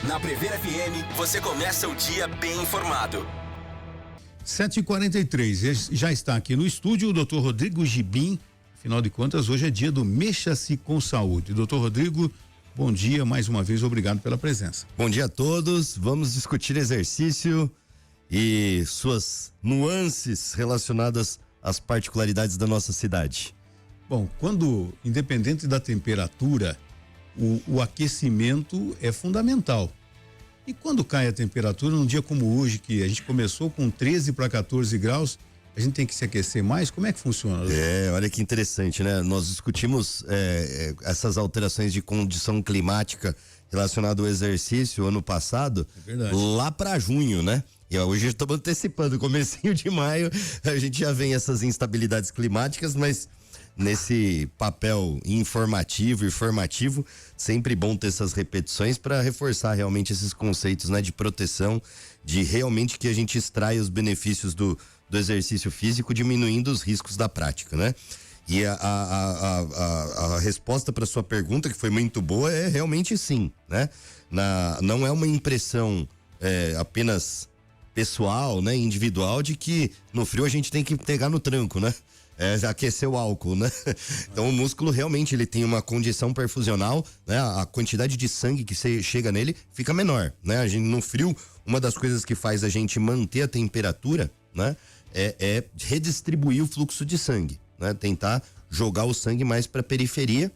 Na Prever FM, você começa o dia bem informado. 7h43, já está aqui no estúdio o Dr. Rodrigo Gibim. Afinal de contas, hoje é dia do Mexa-se com Saúde. Dr. Rodrigo, bom dia, mais uma vez, obrigado pela presença. Bom dia a todos, vamos discutir exercício e suas nuances relacionadas às particularidades da nossa cidade. Bom, quando, independente da temperatura, o aquecimento é fundamental. E quando cai a temperatura, num dia como hoje, que a gente começou com 13 para 14 graus, a gente tem que se aquecer mais? Como é que funciona? Olha que interessante, né? Nós discutimos essas alterações de condição climática relacionada ao exercício ano passado, lá para junho, né? E hoje estamos antecipando, comecinho de maio, a gente já vem essas instabilidades climáticas, mas nesse papel informativo e formativo, sempre bom ter essas repetições para reforçar realmente esses conceitos, né, de proteção, de realmente que a gente extrai os benefícios do exercício físico, diminuindo os riscos da prática, né? E a resposta para sua pergunta, que foi muito boa, é realmente sim, né? Não é uma impressão apenas pessoal, né, individual, de que no frio a gente tem que pegar no tranco, né? Aquecer o álcool, né? Então o músculo realmente ele tem uma condição perfusional, né? A quantidade de sangue que chega nele fica menor, né? A gente no frio, uma das coisas que faz a gente manter a temperatura, né? É redistribuir o fluxo de sangue, né? Tentar jogar o sangue mais para a periferia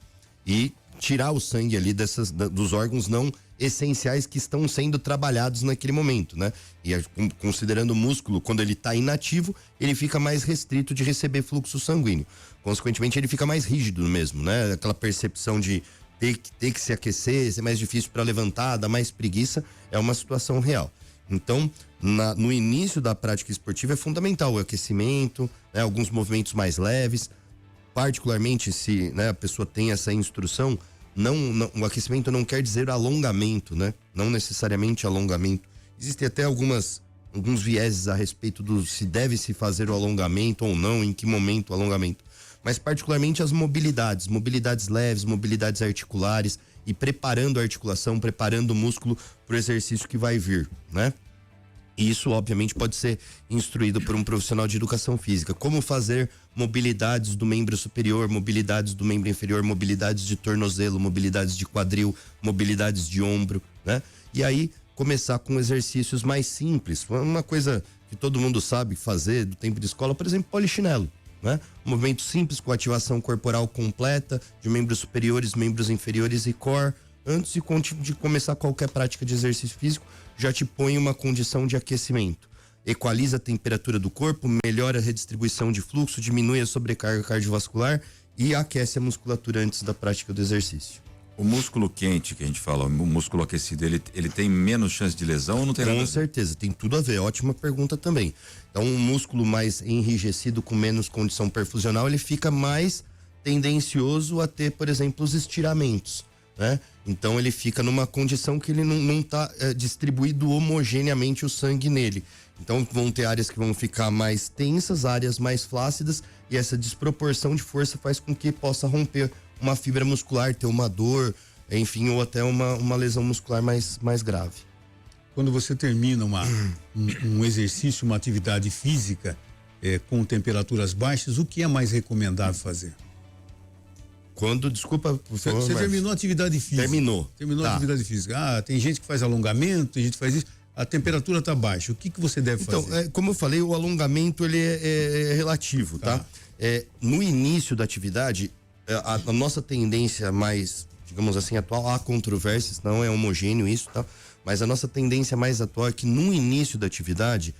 e tirar o sangue ali dos órgãos não essenciais que estão sendo trabalhados naquele momento, né? E considerando o músculo, quando ele está inativo, ele fica mais restrito de receber fluxo sanguíneo. Consequentemente, ele fica mais rígido mesmo, né? Aquela percepção de ter que se aquecer, ser mais difícil para levantar, dar mais preguiça, é uma situação real. Então, no início da prática esportiva é fundamental o aquecimento, né? Alguns movimentos mais leves, particularmente se, né, a pessoa tem essa instrução. Não, o aquecimento não quer dizer alongamento, né? Não necessariamente alongamento. Existem até alguns vieses a respeito do se deve se fazer o alongamento ou não, em que momento o alongamento. Mas particularmente as mobilidades leves, mobilidades articulares e preparando a articulação, preparando o músculo para o exercício que vai vir, né? E isso, obviamente, pode ser instruído por um profissional de educação física. Como fazer mobilidades do membro superior, mobilidades do membro inferior, mobilidades de tornozelo, mobilidades de quadril, mobilidades de ombro, né? E aí, começar com exercícios mais simples. Uma coisa que todo mundo sabe fazer do tempo de escola, por exemplo, polichinelo, né? Um movimento simples com ativação corporal completa de membros superiores, membros inferiores e core. Antes de começar qualquer prática de exercício físico, já te põe uma condição de aquecimento. Equaliza a temperatura do corpo, melhora a redistribuição de fluxo, diminui a sobrecarga cardiovascular e aquece a musculatura antes da prática do exercício. O músculo quente que a gente fala, o músculo aquecido, ele tem menos chance de lesão ou não tem nada? Com certeza, tem tudo a ver, ótima pergunta também. Então, um músculo mais enrijecido, com menos condição perfusional, ele fica mais tendencioso a ter, por exemplo, os estiramentos, né? Então ele fica numa condição que ele não está distribuído homogeneamente o sangue nele. Então vão ter áreas que vão ficar mais tensas, áreas mais flácidas, e essa desproporção de força faz com que possa romper uma fibra muscular, ter uma dor, enfim, ou até uma lesão muscular mais grave. Quando você termina um exercício, uma atividade física com temperaturas baixas, o que é mais recomendável fazer? Desculpa, por favor. Você terminou a atividade física. Terminou a atividade física. Tem gente que faz alongamento, tem gente que faz isso. A temperatura está baixa. O que você deve fazer? Então, como eu falei, o alongamento ele é relativo, tá? No início da atividade, a nossa tendência mais, digamos assim, atual, há controvérsias, não é homogêneo isso, tá? Mas a nossa tendência mais atual é que no início da atividade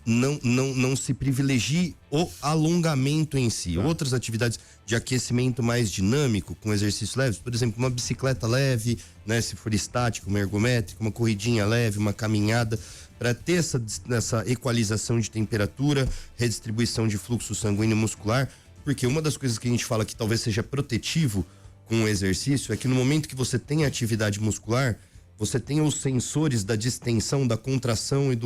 não se privilegie o alongamento em si. Outras atividades de aquecimento mais dinâmico, com exercícios leves, por exemplo, uma bicicleta leve, né, se for estática, uma ergométrica, uma corridinha leve, uma caminhada, para ter essa equalização de temperatura, redistribuição de fluxo sanguíneo muscular, porque uma das coisas que a gente fala que talvez seja protetivo com o exercício é que no momento que você tem atividade muscular, você tem os sensores da distensão, da contração e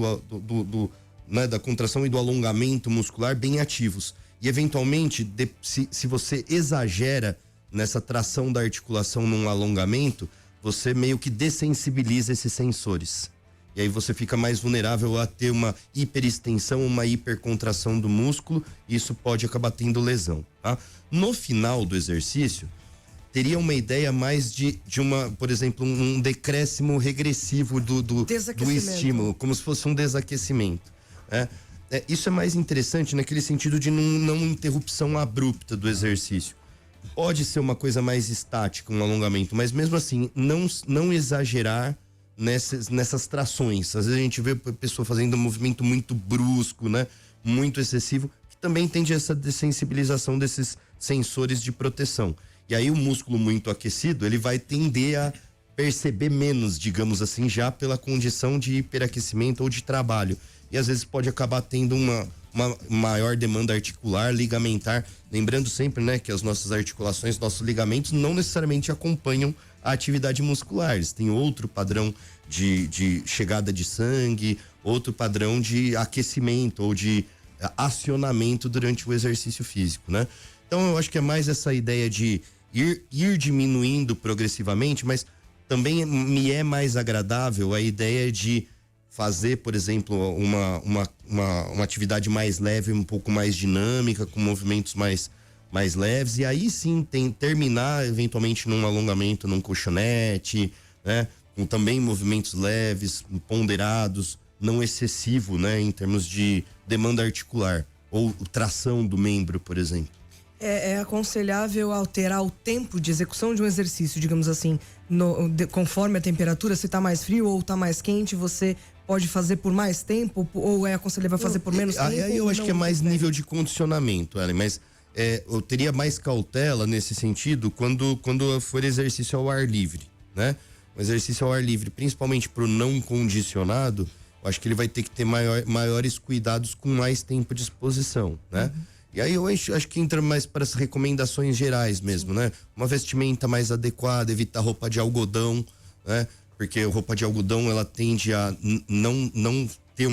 da contração e do alongamento muscular bem ativos. E eventualmente, se você exagera nessa tração da articulação num alongamento, você meio que dessensibiliza esses sensores. E aí você fica mais vulnerável a ter uma hiperextensão, uma hipercontração do músculo, e isso pode acabar tendo lesão, tá? No final do exercício, teria uma ideia mais de uma, por exemplo, um decréscimo regressivo do estímulo, como se fosse um desaquecimento, né? Isso é mais interessante naquele sentido de não interrupção abrupta do exercício. Pode ser uma coisa mais estática, um alongamento, mas mesmo assim, não exagerar nessas trações. Às vezes a gente vê a pessoa fazendo um movimento muito brusco, né? Muito excessivo, que também tende a essa dessensibilização desses sensores de proteção. E aí o músculo muito aquecido, ele vai tender a perceber menos, digamos assim, já pela condição de hiperaquecimento ou de trabalho. E às vezes pode acabar tendo uma maior demanda articular, ligamentar. Lembrando sempre, né, que as nossas articulações, nossos ligamentos não necessariamente acompanham a atividade muscular. Eles têm outro padrão de chegada de sangue, outro padrão de aquecimento ou de acionamento durante o exercício físico, né? Então eu acho que é mais essa ideia de ir diminuindo progressivamente, mas também me é mais agradável a ideia de fazer, por exemplo, uma atividade mais leve, um pouco mais dinâmica, com movimentos mais leves, e aí sim terminar eventualmente num alongamento, num colchonete, né? Com também movimentos leves, ponderados, não excessivo, né? Em termos de demanda articular, ou tração do membro, por exemplo. É aconselhável alterar o tempo de execução de um exercício, digamos assim, conforme a temperatura, se tá mais frio ou tá mais quente, você pode fazer por mais tempo, ou é aconselhável fazer por menos tempo? Aí eu acho que é mais nível de condicionamento, Ellen, mas eu teria mais cautela nesse sentido quando for exercício ao ar livre, né? O exercício ao ar livre, principalmente pro não condicionado, eu acho que ele vai ter que ter maiores cuidados com mais tempo de exposição, né? Uhum. E aí eu acho que entra mais para as recomendações gerais mesmo, né? Uma vestimenta mais adequada, evitar roupa de algodão, né? Porque a roupa de algodão, ela tende a não ter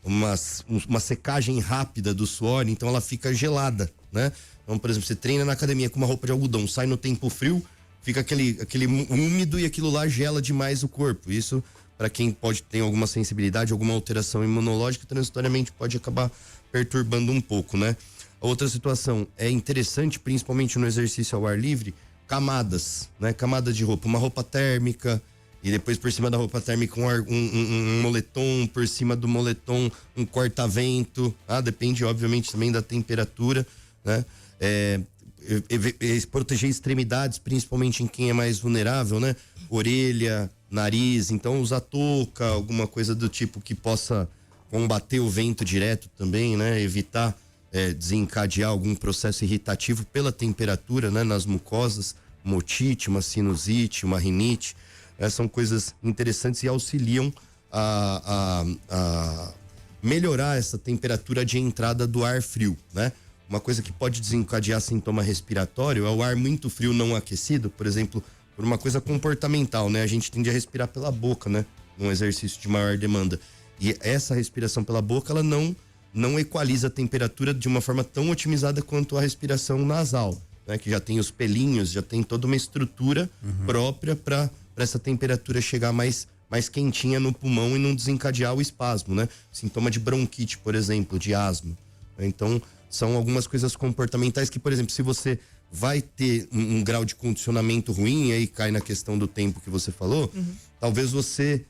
uma secagem rápida do suor, então ela fica gelada, né? Então, por exemplo, você treina na academia com uma roupa de algodão, sai no tempo frio, fica aquele úmido e aquilo lá gela demais o corpo. Isso, para quem pode ter alguma sensibilidade, alguma alteração imunológica, transitoriamente pode acabar perturbando um pouco, né? A outra situação é interessante, principalmente no exercício ao ar livre, camadas, né? Camadas de roupa, uma roupa térmica, e depois por cima da roupa térmica um moletom, por cima do moletom um corta-vento, depende obviamente também da temperatura, né? Proteger extremidades, principalmente em quem é mais vulnerável, né? Orelha, nariz, então usar touca, alguma coisa do tipo que possa combater o vento direto também, né? Evitar desencadear algum processo irritativo pela temperatura, né? Nas mucosas, uma otite, uma sinusite, uma rinite, são coisas interessantes e auxiliam a melhorar essa temperatura de entrada do ar frio, né? Uma coisa que pode desencadear sintoma respiratório é o ar muito frio não aquecido, por exemplo, por uma coisa comportamental, né? A gente tende a respirar pela boca, né? Num exercício de maior demanda. E essa respiração pela boca, ela não equaliza a temperatura de uma forma tão otimizada quanto a respiração nasal, né? Que já tem os pelinhos, já tem toda uma estrutura própria para essa temperatura chegar mais quentinha no pulmão e não desencadear o espasmo, né? Sintoma de bronquite, por exemplo, de asma. Então, são algumas coisas comportamentais que, por exemplo, se você vai ter um grau de condicionamento ruim, aí cai na questão do tempo que você falou, talvez você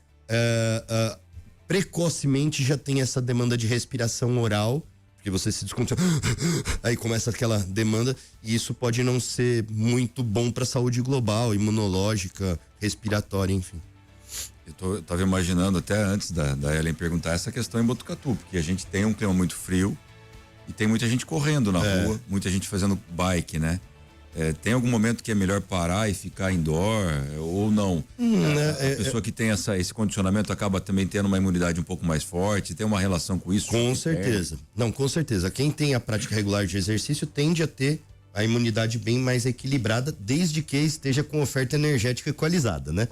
precocemente já tenha essa demanda de respiração oral, porque você se descondiciona, aí começa aquela demanda, e isso pode não ser muito bom para a saúde global, imunológica, respiratória, enfim. Eu tava imaginando até antes da Ellen perguntar essa questão em Botucatu, porque a gente tem um clima muito frio e tem muita gente correndo na rua, muita gente fazendo bike, né? Tem algum momento que é melhor parar e ficar indoor ou não? A pessoa que tem esse condicionamento acaba também tendo uma imunidade um pouco mais forte, tem uma relação com isso? Com certeza. Não, com certeza. Quem tem a prática regular de exercício tende a ter a imunidade bem mais equilibrada, desde que esteja com oferta energética equalizada, né?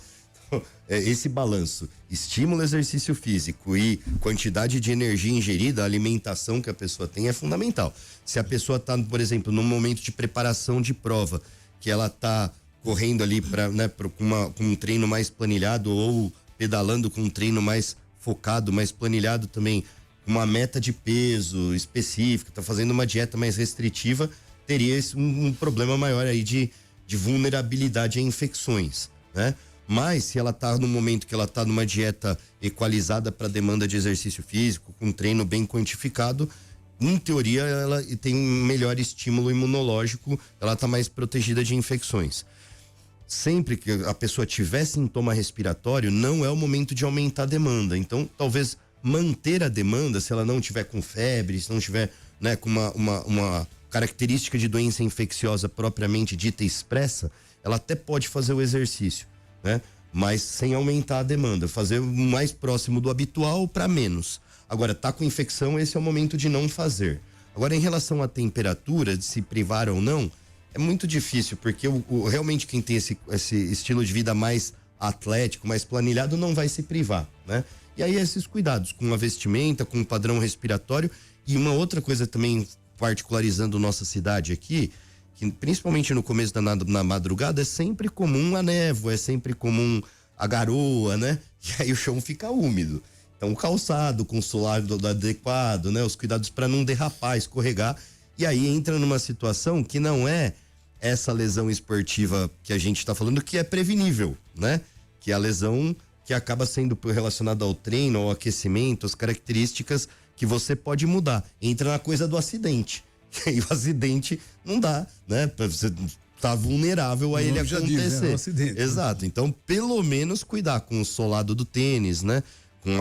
Esse balanço, estímulo, exercício físico e quantidade de energia ingerida, a alimentação que a pessoa tem é fundamental. Se a pessoa está, por exemplo, num momento de preparação de prova, que ela está correndo ali com um treino mais planilhado ou pedalando com um treino mais focado, mais planilhado também, uma meta de peso específica, tá fazendo uma dieta mais restritiva, teria um problema maior aí de vulnerabilidade a infecções, né? Mas se ela tá no momento que ela tá numa dieta equalizada para demanda de exercício físico, com um treino bem quantificado, em teoria ela tem um melhor estímulo imunológico, ela tá mais protegida de infecções. Sempre que a pessoa tiver sintoma respiratório, não é o momento de aumentar a demanda. Então, talvez manter a demanda, se ela não tiver com febre, se não tiver, né, com uma característica de doença infecciosa propriamente dita expressa, ela até pode fazer o exercício, né? Mas sem aumentar a demanda, fazer mais próximo do habitual para menos. Agora, tá com infecção, esse é o momento de não fazer. Agora, em relação à temperatura, de se privar ou não, é muito difícil, porque realmente quem tem esse estilo de vida mais atlético, mais planilhado, não vai se privar, né? E aí esses cuidados com a vestimenta, com o padrão respiratório. E uma outra coisa também, particularizando nossa cidade aqui, que principalmente no começo na madrugada, é sempre comum a névoa, é sempre comum a garoa, né? E aí o chão fica úmido. Então, o calçado com o solado adequado, né? Os cuidados para não derrapar, escorregar. E aí entra numa situação que não é essa lesão esportiva que a gente está falando, que é prevenível, né? Que é a lesão que acaba sendo relacionada ao treino, ao aquecimento, as características que você pode mudar. Entra na coisa do acidente. E o acidente não dá, né? Você tá vulnerável a ele acontecer. Diz, né? É um acidente. Exato. Então, pelo menos cuidar com o solado do tênis, né? Com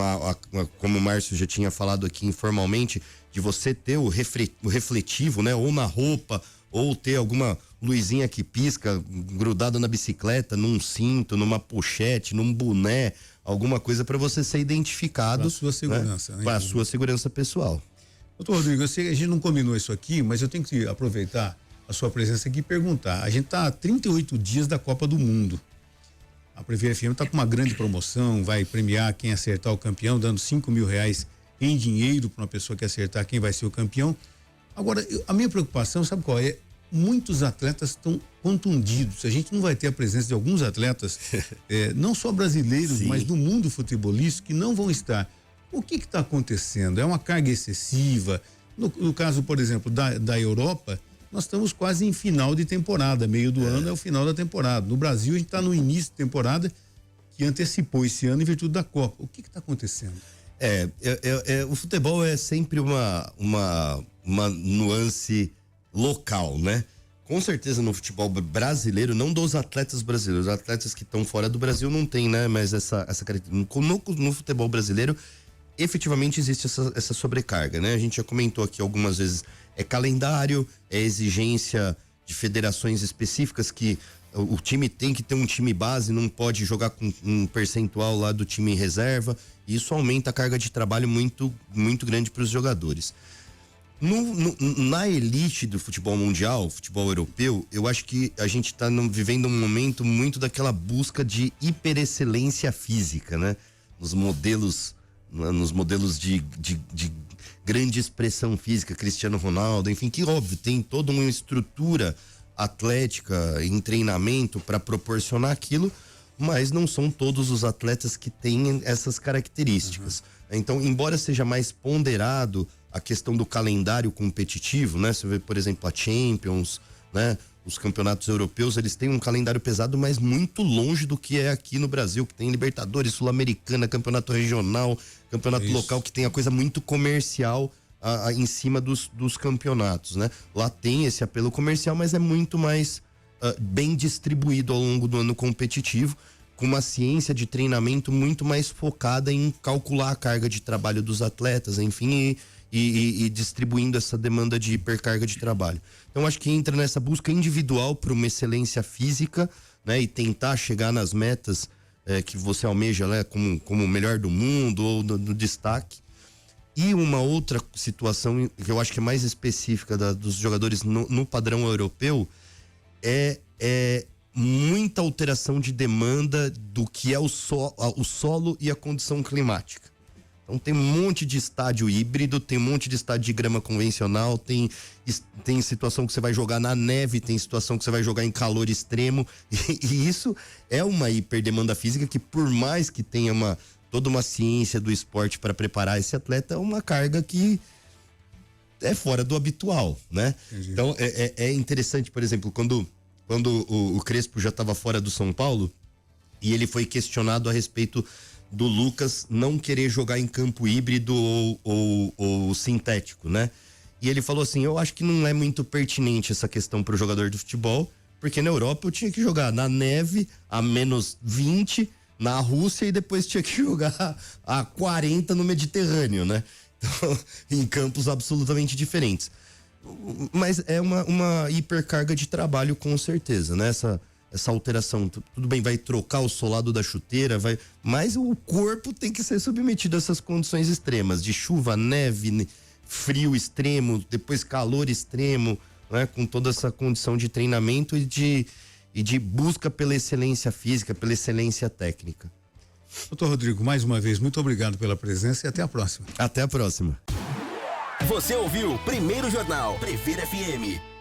como o Márcio já tinha falado aqui informalmente, de você ter o refletivo, né? Ou na roupa, ou ter alguma luzinha que pisca grudada na bicicleta, num cinto, numa pochete, num boné, alguma coisa para você ser identificado. Para a sua segurança, né? Para a sua segurança pessoal. Doutor Rodrigo, eu sei, a gente não combinou isso aqui, mas eu tenho que aproveitar a sua presença aqui e perguntar. A gente está há 38 dias da Copa do Mundo. A Previa FM está com uma grande promoção, vai premiar quem acertar o campeão, dando R$5.000 em dinheiro para uma pessoa que acertar quem vai ser o campeão. Agora, a minha preocupação, sabe qual é? Muitos atletas estão contundidos. A gente não vai ter a presença de alguns atletas, não só brasileiros, Sim, mas do mundo futebolístico, que não vão estar. O que está acontecendo? É uma carga excessiva? No caso, por exemplo, da Europa, nós estamos quase em final de temporada, meio do ano é o final da temporada. No Brasil, a gente está no início de temporada que antecipou esse ano em virtude da Copa. O que está acontecendo? O futebol é sempre uma nuance local, né? Com certeza no futebol brasileiro, não dos atletas brasileiros, os atletas que estão fora do Brasil não tem, né? Mas essa característica. No futebol brasileiro, efetivamente existe essa sobrecarga, né? A gente já comentou aqui algumas vezes, é calendário, é exigência de federações específicas que o time tem que ter um time base, não pode jogar com um percentual lá do time reserva, e isso aumenta a carga de trabalho muito, muito grande para os jogadores. Na elite do futebol mundial, futebol europeu, eu acho que a gente está vivendo um momento muito daquela busca de hiperexcelência física, né? Nos modelos de grande expressão física, Cristiano Ronaldo, enfim, que óbvio, tem toda uma estrutura atlética em treinamento para proporcionar aquilo, mas não são todos os atletas que têm essas características. Então, embora seja mais ponderado a questão do calendário competitivo, né? Você vê, por exemplo, a Champions, né? Os campeonatos europeus, eles têm um calendário pesado, mas muito longe do que é aqui no Brasil, que tem Libertadores, Sul-Americana, campeonato regional, campeonato local, que tem a coisa muito comercial em cima dos campeonatos, né? Lá tem esse apelo comercial, mas é muito mais bem distribuído ao longo do ano competitivo, com uma ciência de treinamento muito mais focada em calcular a carga de trabalho dos atletas, enfim, e distribuindo essa demanda de hipercarga de trabalho. Então, acho que entra nessa busca individual por uma excelência física, né? E tentar chegar nas metas que você almeja, né? Como o melhor do mundo ou do destaque. E uma outra situação que eu acho que é mais específica dos jogadores no padrão europeu é muita alteração de demanda do que é o solo e a condição climática. Então tem um monte de estádio híbrido, tem um monte de estádio de grama convencional, tem situação que você vai jogar na neve, tem situação que você vai jogar em calor extremo. E isso é uma hiperdemanda física que, por mais que tenha toda uma ciência do esporte para preparar esse atleta, é uma carga que é fora do habitual, né? Entendi. Então é interessante, por exemplo, quando o Crespo já estava fora do São Paulo e ele foi questionado a respeito do Lucas não querer jogar em campo híbrido ou sintético, né? E ele falou assim, eu acho que não é muito pertinente essa questão para o jogador de futebol, porque na Europa eu tinha que jogar na neve a -20, na Rússia, e depois tinha que jogar a 40 no Mediterrâneo, né? Então, em campos absolutamente diferentes. Mas é uma hipercarga de trabalho, com certeza, né? Essa alteração, tudo bem, vai trocar o solado da chuteira, mas o corpo tem que ser submetido a essas condições extremas, de chuva, neve, frio extremo, depois calor extremo, né? Com toda essa condição de treinamento e de busca pela excelência física, pela excelência técnica. Doutor Rodrigo, mais uma vez, muito obrigado pela presença e até a próxima. Até a próxima. Você ouviu Primeiro Jornal Previr FM.